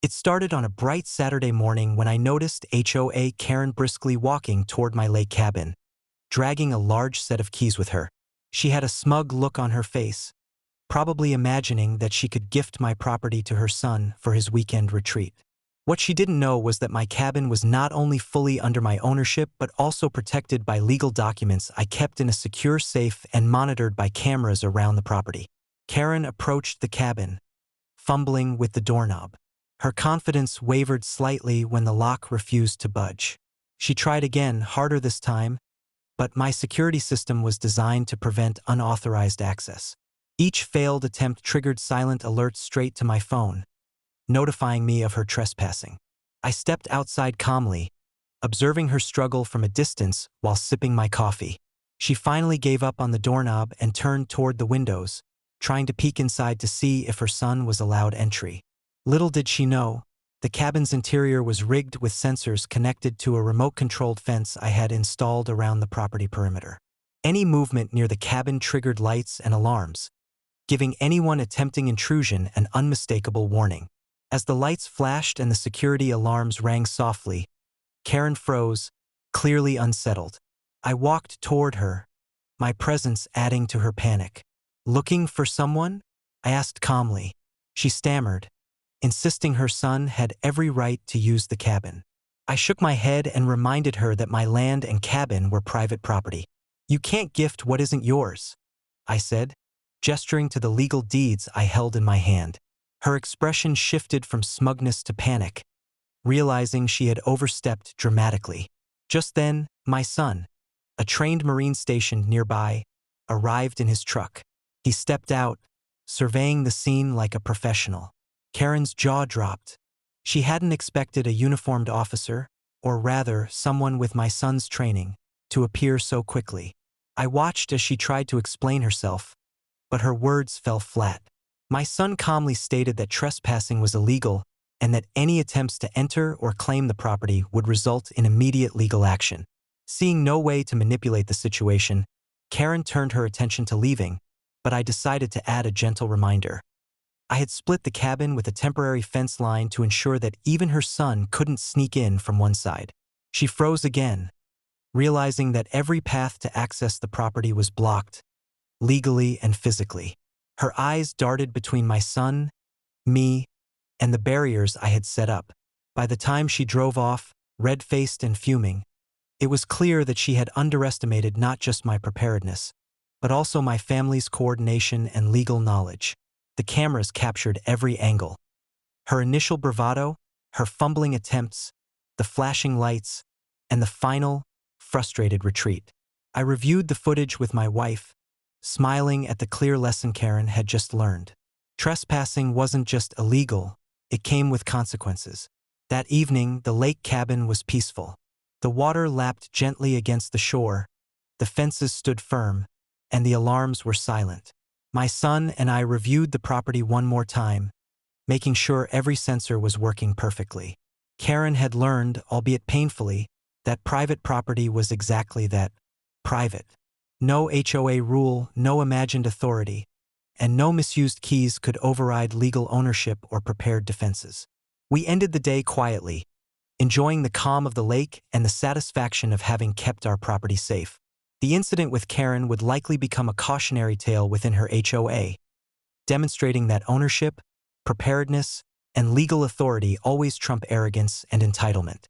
It started on a bright Saturday morning when I noticed HOA Karen briskly walking toward my lake cabin, dragging a large set of keys with her. She had a smug look on her face, probably imagining that she could gift my property to her son for his weekend retreat. What she didn't know was that my cabin was not only fully under my ownership but also protected by legal documents I kept in a secure safe and monitored by cameras around the property. Karen approached the cabin, fumbling with the doorknob. Her confidence wavered slightly when the lock refused to budge. She tried again, harder this time, but my security system was designed to prevent unauthorized access. Each failed attempt triggered silent alerts straight to my phone, notifying me of her trespassing. I stepped outside calmly, observing her struggle from a distance while sipping my coffee. She finally gave up on the doorknob and turned toward the windows, trying to peek inside to see if her son was allowed entry. Little did she know, the cabin's interior was rigged with sensors connected to a remote-controlled fence I had installed around the property perimeter. Any movement near the cabin triggered lights and alarms, giving anyone attempting intrusion an unmistakable warning. As the lights flashed and the security alarms rang softly, Karen froze, clearly unsettled. I walked toward her, my presence adding to her panic. "Looking for someone?" I asked calmly. She stammered, insisting her son had every right to use the cabin. I shook my head and reminded her that my land and cabin were private property. "You can't gift what isn't yours," I said, gesturing to the legal deeds I held in my hand. Her expression shifted from smugness to panic, realizing she had overstepped dramatically. Just then, my son, a trained Marine stationed nearby, arrived in his truck. He stepped out, surveying the scene like a professional. Karen's jaw dropped. She hadn't expected a uniformed officer, or rather, someone with my son's training, to appear so quickly. I watched as she tried to explain herself, but her words fell flat. My son calmly stated that trespassing was illegal and that any attempts to enter or claim the property would result in immediate legal action. Seeing no way to manipulate the situation, Karen turned her attention to leaving, but I decided to add a gentle reminder. I had split the cabin with a temporary fence line to ensure that even her son couldn't sneak in from one side. She froze again, realizing that every path to access the property was blocked, legally and physically. Her eyes darted between my son, me, and the barriers I had set up. By the time she drove off, red-faced and fuming, it was clear that she had underestimated not just my preparedness, but also my family's coordination and legal knowledge. The cameras captured every angle. Her initial bravado, her fumbling attempts, the flashing lights, and the final, frustrated retreat. I reviewed the footage with my wife, smiling at the clear lesson Karen had just learned. Trespassing wasn't just illegal, it came with consequences. That evening, the lake cabin was peaceful. The water lapped gently against the shore, the fences stood firm, and the alarms were silent. My son and I reviewed the property one more time, making sure every sensor was working perfectly. Karen had learned, albeit painfully, that private property was exactly that, private. No HOA rule, no imagined authority, and no misused keys could override legal ownership or prepared defenses. We ended the day quietly, enjoying the calm of the lake and the satisfaction of having kept our property safe. The incident with Karen would likely become a cautionary tale within her HOA, demonstrating that ownership, preparedness, and legal authority always trump arrogance and entitlement.